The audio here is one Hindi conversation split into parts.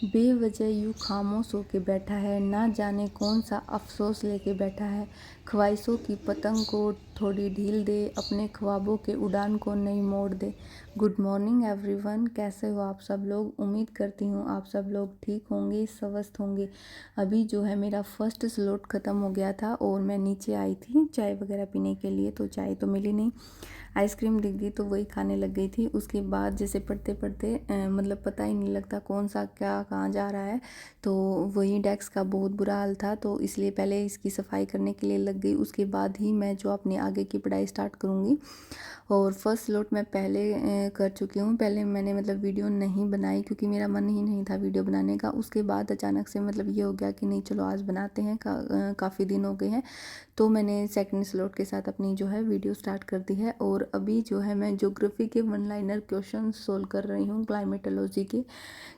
बेवजह यूँ खामोश होके बैठा है, ना जाने कौन सा अफ़सोस लेके बैठा है। ख्वाहिशों की पतंग को थोड़ी ढील दे, अपने ख्वाबों के उड़ान को नई मोड़ दे। गुड मॉर्निंग एवरीवन, कैसे हो आप सब लोग? उम्मीद करती हूँ आप सब लोग ठीक होंगे, स्वस्थ होंगे। अभी जो है मेरा फर्स्ट स्लॉट ख़त्म हो गया था और मैं नीचे आई थी चाय वगैरह पीने के लिए, तो चाय तो मिली नहीं। आइसक्रीम दिख गई तो वही खाने लग गई थी। उसके बाद जैसे पढ़ते पढ़ते मतलब पता ही नहीं लगता कौन सा क्या कहाँ जा रहा है, तो वही डेस्क का बहुत बुरा हाल था, तो इसलिए पहले इसकी सफाई करने के लिए लग गई। उसके बाद ही मैं जो अपनी आगे की पढ़ाई स्टार्ट करूँगी। और फर्स्ट स्लॉट मैं पहले कर चुकी हूँ। पहले मैंने मतलब वीडियो नहीं बनाई क्योंकि मेरा मन ही नहीं था वीडियो बनाने का। उसके बाद अचानक से मतलब ये हो गया कि नहीं चलो आज बनाते हैं, काफ़ी दिन हो गए हैं, तो मैंने सेकंड स्लॉट के साथ अपनी जो है वीडियो स्टार्ट कर दी है। और अभी जो है मैं ज्योग्राफी के वन लाइनर क्वेश्चन सोल्व कर रही हूँ क्लाइमेटोलॉजी के,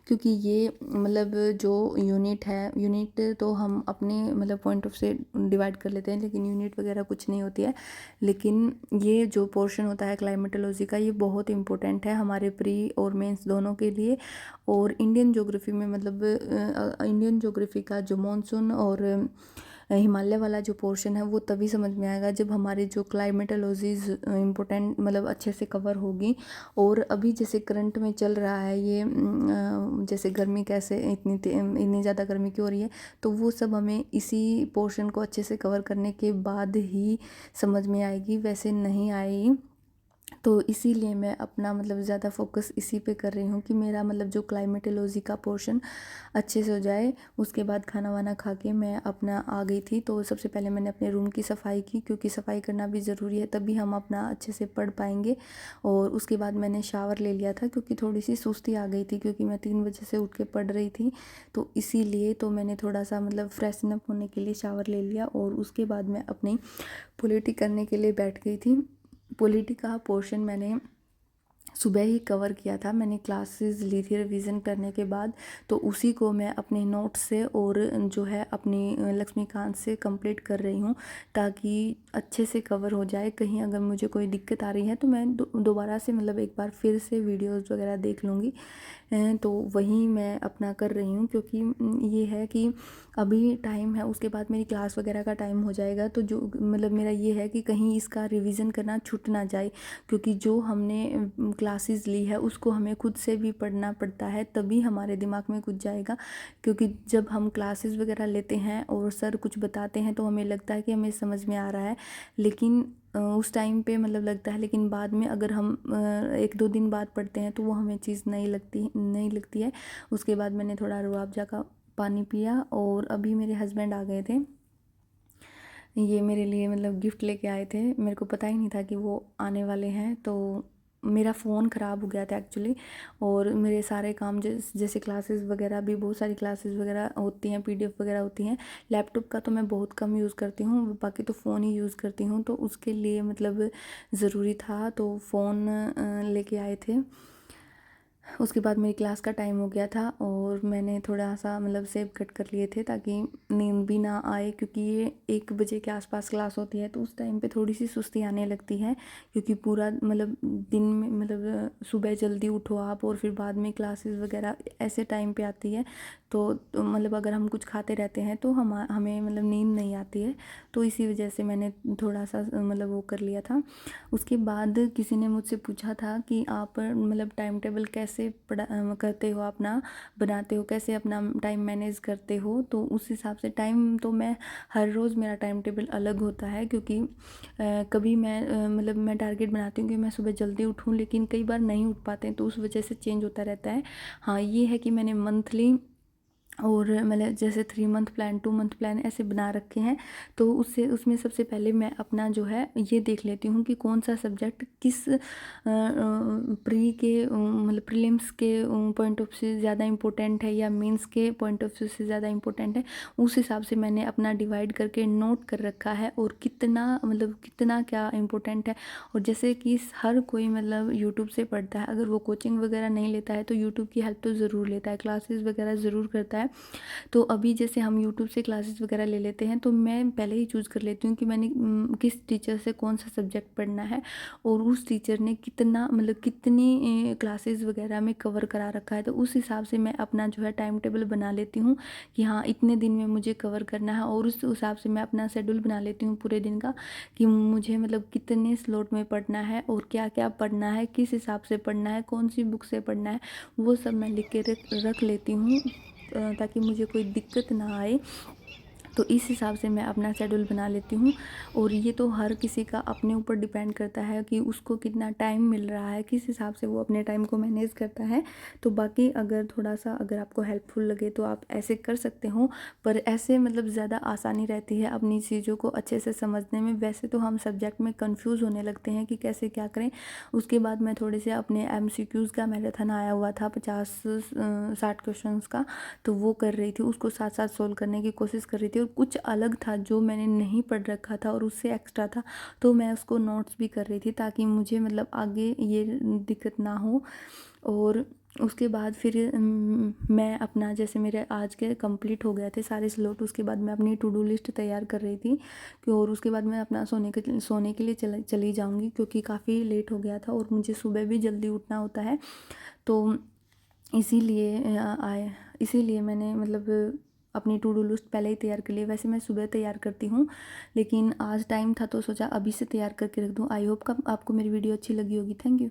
क्योंकि ये मतलब जो यूनिट है, यूनिट तो हम अपने मतलब पॉइंट ऑफ से डिवाइड कर लेते हैं, लेकिन यूनिट वगैरह कुछ नहीं होती है। लेकिन ये जो पोर्शन होता है क्लाइमेटोलॉजी का, ये बहुत इंपॉर्टेंट है हमारे प्री और मेंस दोनों के लिए। और इंडियन ज्योग्राफी में मतलब इंडियन ज्योग्राफी का जो मॉनसून और हिमालय वाला जो पोर्शन है वो तभी समझ में आएगा जब हमारी जो क्लाइमेटोलॉजीज इम्पोर्टेंट मतलब अच्छे से कवर होगी। और अभी जैसे करंट में चल रहा है ये जैसे गर्मी कैसे इतनी ज़्यादा गर्मी क्यों हो रही है, तो वो सब हमें इसी पोर्शन को अच्छे से कवर करने के बाद ही समझ में आएगी, वैसे नहीं आएगी। तो इसीलिए मैं अपना मतलब ज़्यादा फोकस इसी पे कर रही हूँ कि मेरा मतलब जो क्लाइमेटोलॉजी का पोर्शन अच्छे से हो जाए। उसके बाद खाना वाना खा के मैं अपना आ गई थी, तो सबसे पहले मैंने अपने रूम की सफाई की, क्योंकि सफाई करना भी ज़रूरी है, तभी हम अपना अच्छे से पढ़ पाएंगे। और उसके बाद मैंने शावर ले लिया था क्योंकि थोड़ी सी सुस्ती आ गई थी, क्योंकि मैं 3 बजे से उठ के पढ़ रही थी, तो इसीलिए तो मैंने थोड़ा सा मतलब फ्रेशन अप होने के लिए शावर ले लिया। और उसके बाद मैं अपनी पॉलिटी करने के लिए बैठ गई थी। पॉलिटी का पोर्शन मैंने सुबह ही कवर किया था, मैंने क्लासेस ली थी रिवीजन करने के बाद, तो उसी को मैं अपने नोट्स से और जो है अपनी लक्ष्मीकांत से कंप्लीट कर रही हूँ, ताकि अच्छे से कवर हो जाए। कहीं अगर मुझे कोई दिक्कत आ रही है तो मैं दोबारा से मतलब एक बार फिर से वीडियोस वगैरह देख लूँगी। तो वही मैं अपना कर रही हूँ, क्योंकि ये है कि अभी टाइम है, उसके बाद मेरी क्लास वगैरह का टाइम हो जाएगा, तो जो मतलब मेरा ये है कि कहीं इसका रिवीजन करना छूट ना जाए, क्योंकि जो हमने क्लासेस ली है उसको हमें खुद से भी पढ़ना पड़ता है, तभी हमारे दिमाग में कुछ जाएगा। क्योंकि जब हम क्लासेस वगैरह लेते हैं और सर कुछ बताते हैं तो हमें लगता है कि हमें समझ में आ रहा है, लेकिन उस टाइम पे मतलब लगता है, लेकिन बाद में अगर हम 1-2 दिन बाद पढ़ते हैं तो वो हमें चीज़ नहीं लगती है। उसके बाद मैंने थोड़ा रूह अफ़ज़ा का पानी पिया, और अभी मेरे हस्बैंड आ गए थे, ये मेरे लिए मतलब गिफ्ट लेके आए थे। मेरे को पता ही नहीं था कि वो आने वाले हैं, तो मेरा फ़ोन ख़राब हो गया था एक्चुअली। और मेरे सारे काम जैसे क्लासेस वगैरह भी, बहुत सारी क्लासेस वगैरह होती हैं, पीडीएफ वगैरह होती हैं। लैपटॉप का तो मैं बहुत कम यूज़ करती हूँ, बाकी तो फ़ोन ही यूज़ करती हूँ, तो उसके लिए मतलब ज़रूरी था, तो फ़ोन लेके आए थे। उसके बाद मेरी क्लास का टाइम हो गया था और मैंने थोड़ा सा मतलब सेब कट कर लिए थे ताकि नींद भी ना आए, क्योंकि ये 1 बजे के आसपास क्लास होती है, तो उस टाइम पे थोड़ी सी सुस्ती आने लगती है, क्योंकि पूरा मतलब दिन में मतलब सुबह जल्दी उठो आप और फिर बाद में क्लासेस वगैरह ऐसे टाइम पे आती है, तो मतलब अगर हम कुछ खाते रहते हैं तो हमें मतलब नींद नहीं आती है, तो इसी वजह से मैंने थोड़ा सा मतलब वो कर लिया था। उसके बाद किसी ने मुझसे पूछा था कि आप मतलब टाइम टेबल कैसे करते हो, अपना बनाते हो, कैसे अपना टाइम मैनेज करते हो, तो उस हिसाब से टाइम तो मैं हर रोज़ मेरा टाइम टेबल अलग होता है, क्योंकि कभी मैं मतलब मैं टारगेट बनाती हूँ कि मैं सुबह जल्दी उठूँ, लेकिन कई बार नहीं उठ पाते हैं, तो उस वजह से चेंज होता रहता है। हाँ, ये है कि मैंने मंथली और मतलब जैसे 3 मंथ प्लान, 2 मंथ प्लान ऐसे बना रखे हैं, तो उसमें सबसे पहले मैं अपना जो है ये देख लेती हूँ कि कौन सा सब्जेक्ट किस प्री के मतलब प्रीलिम्स के पॉइंट ऑफ से ज़्यादा इम्पोर्टेंट है या मेंस के पॉइंट ऑफ व्यू से ज़्यादा इम्पोर्टेंट है। उस हिसाब से मैंने अपना डिवाइड करके नोट कर रखा है, और कितना मतलब कितना क्या इम्पोर्टेंट है। और जैसे कि हर कोई मतलब यूट्यूब से पढ़ता है, अगर वो कोचिंग वगैरह नहीं लेता है तो यूट्यूब की हेल्प तो ज़रूर लेता है, क्लासेस वगैरह ज़रूर करता है, है। तो अभी जैसे हम यूट्यूब से क्लासेस वगैरह ले लेते हैं, तो मैं पहले ही चूज़ कर लेती हूँ कि मैंने किस टीचर से कौन सा सब्जेक्ट पढ़ना है और उस टीचर ने कितना मतलब कितनी क्लासेस वगैरह में कवर करा रखा है। तो उस हिसाब से मैं अपना जो है टाइम टेबल बना लेती हूँ कि हाँ इतने दिन में मुझे कवर करना है, और उस हिसाब से मैं अपना शेड्यूल बना लेती हूँ पूरे दिन का कि मुझे मतलब कितने स्लॉट में पढ़ना है और क्या क्या पढ़ना है, किस हिसाब से पढ़ना है, कौन सी बुक से पढ़ना है, वो सब मैं लिख के रख लेती हूँ ताकि मुझे कोई दिक्कत ना आए। तो इस हिसाब से मैं अपना शेड्यूल बना लेती हूँ। और ये तो हर किसी का अपने ऊपर डिपेंड करता है कि उसको कितना टाइम मिल रहा है, किस हिसाब से वो अपने टाइम को मैनेज करता है। तो बाकी अगर थोड़ा सा अगर आपको हेल्पफुल लगे तो आप ऐसे कर सकते हो, पर ऐसे मतलब ज़्यादा आसानी रहती है अपनी चीज़ों को अच्छे से समझने में। वैसे तो हम सब्जेक्ट में कंफ्यूज होने लगते हैं कि कैसे क्या करें। उसके बाद मैं थोड़े से अपने MCQs का मैराथन आया हुआ था 50-60 क्वेश्चंस का, तो वो कर रही थी, उसको साथ साथ सोल्व करने की कोशिश कर रही थी। और कुछ अलग था जो मैंने नहीं पढ़ रखा था और उससे एक्स्ट्रा था, तो मैं उसको नोट्स भी कर रही थी ताकि मुझे मतलब आगे ये दिक्कत ना हो। और उसके बाद फिर मैं अपना जैसे मेरे आज के कंप्लीट हो गए थे सारे स्लॉट, उसके बाद मैं अपनी टू डू लिस्ट तैयार कर रही थी कि और उसके बाद मैं अपना सोने के लिए चली जाऊंगी क्योंकि काफ़ी लेट हो गया था और मुझे सुबह भी जल्दी उठना होता है। तो इसीलिए मैंने मतलब अपनी टू डू लिस्ट पहले ही तैयार कर ली। वैसे मैं सुबह तैयार करती हूँ, लेकिन आज टाइम था तो सोचा अभी से तैयार करके रख दूँ। आई होप आपको मेरी वीडियो अच्छी लगी होगी। Thank you.